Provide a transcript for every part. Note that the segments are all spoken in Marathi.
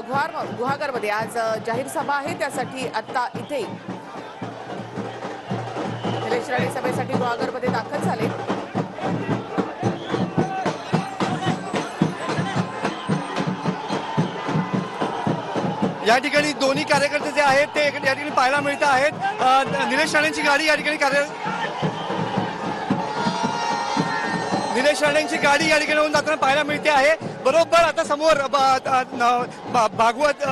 गुहागरमध्ये आज जाहीर सभा आहे, त्यासाठी आता इथे निलेश राणे सभेसाठी गुहागरमध्ये दाखल झाले। या ठिकाणी दोन्ही कार्यकर्ते जे आहेत ते या ठिकाणी पाहायला मिळत आहेत। निलेश राणेंची गाडी या ठिकाणी निलेश राणेंची गाडी या ठिकाणी जाताना पाहायला मिळते आहे। बरोबर आता समोर भागवत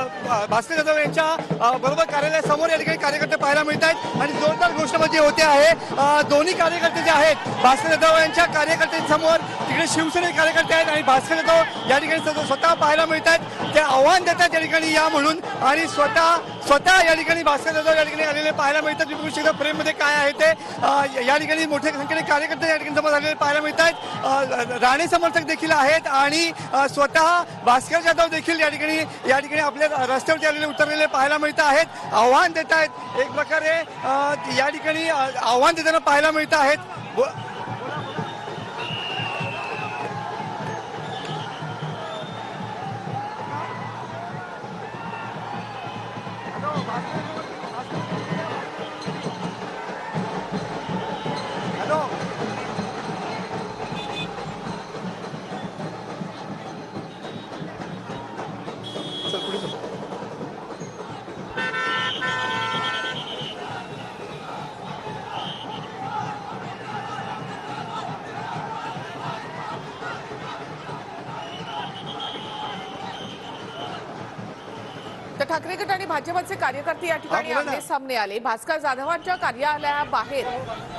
भास्कर जाधव यांच्या बरोबर कार्यालयासमोर या ठिकाणी कार्यकर्ते पाहायला मिळत आहेत आणि जोरदार घोषणाबाजी होते आहे। दोन्ही कार्यकर्ते जे आहेत भास्कर जाधव यांच्या कार्यकर्त्यांसमोर तिकडे शिवसेने कार्यकर्ते आहेत आणि भास्कर जाधव या ठिकाणी स्वतः पाहायला मिळत आहेत। ते आव्हान देतात या ठिकाणी या म्हणून आणि स्वतः या ठिकाणी भास्कर जाधव या ठिकाणी आलेले पाहायला मिळतात। विपुल फ्रेम मध्ये काय आहे ते या ठिकाणी मोठ्या संख्येने कार्यकर्ते या ठिकाणी जमा झालेले पाहायला मिळत आहेत। राणे समर्थक देखील आहेत आणि स्वतः भास्कर जाधव देखील या ठिकाणी आपल्या रस्त्यावरती आलेले उतरलेले पाहायला मिळत आहेत। आव्हान देत आहेत एक प्रकारे या ठिकाणी आव्हान देताना पाहायला मिळत आहेत। तर ठाकरे गट आणि भाजपचे कार्यकर्ते या ठिकाणी आमने सामने आले। भास्कर जाधवांच्या कार्यालयाबाहेर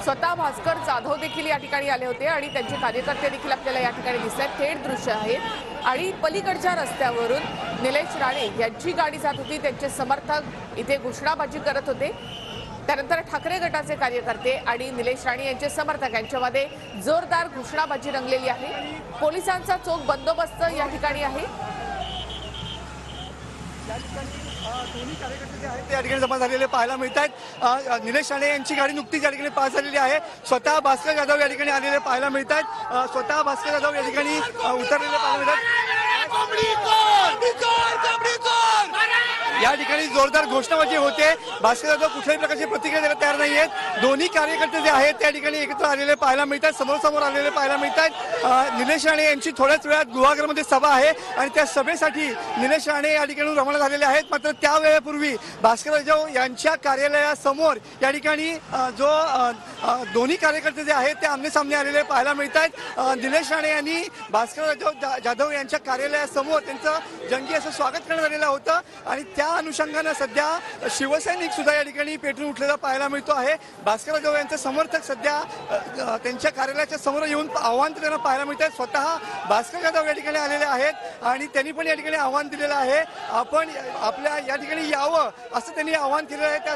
स्वतः भास्कर जाधव देखील या ठिकाणी आले होते आणि त्यांचे कार्यकर्ते देखील आपल्याला या ठिकाणी दिसतात। थेट दृश्य आहे आणि पलीकडच्या रस्त्यावरून निलेश राणे यांची गाडी जात होती, त्यांचे समर्थक इथे घोषणाबाजी करत होते। त्यानंतर ठाकरे गटाचे कार्यकर्ते आणि निलेश राणे यांचे समर्थक यांच्यामध्ये जोरदार घोषणाबाजी रंगलेली आहे। पोलिसांचा चोख बंदोबस्त या ठिकाणी आहे। दोन्ही कार्यकर्ते जे आहेत ते या ठिकाणी जमा झालेले पाहायला मिळत आहेत। निलेश राणे यांची गाडी नुकतीच या ठिकाणी पास झालेली आहे। स्वतः भास्कर जाधव या ठिकाणी आलेले पाहायला मिळत आहेत। स्वतः भास्कर जाधव या ठिकाणी उतरलेले पाहायला मिळतात। या ठिकाणी जोरदार घोषणाबाजी होते। भास्कर जाधव कुठल्याही प्रकारची प्रतिक्रिया द्यायला तयार नाही आहेत। दोन्ही कार्यकर्ते जे आहेत त्या ठिकाणी एकत्र आलेले पाहायला मिळतात, समोर आलेले पाहायला मिळतात। निलेश राणे यांची थोड्याच वेळात गुहागरमध्ये सभा आहे आणि त्या सभेसाठी निलेश राणे या ठिकाणी रवाना झालेले आहेत। मात्र त्या वेळेपूर्वी भास्कर जाधव यांच्या कार्यालयासमोर या ठिकाणी जो दोन्ही कार्यकर्ते जे आहेत ते आमने सामने आलेले पाहायला मिळत आहेत। निलेश राणे यांनी भास्कर जाधव यांच्या कार्यालयासमोर त्यांचं जंगी असं स्वागत करण्यात आलेलं होतं आणि त्या अनुषंगाने सध्या शिवसैनिक सुद्धा या ठिकाणी पेटून उठलेला पाहायला मिळतो आहे। भास्कर जाधव यांचे समर्थक सध्या त्यांच्या कार्यालयाच्या समोर येऊन आव्हान देताना पाहायला मिळत आहे। स्वतः भास्कर जाधव या ठिकाणी आलेले आहेत आणि त्यांनी पण या ठिकाणी आव्हान दिलेलं आहे, आपण आपल्या या ठिकाणी यावं असं त्यांनी आव्हान केलेलं आहे। त्या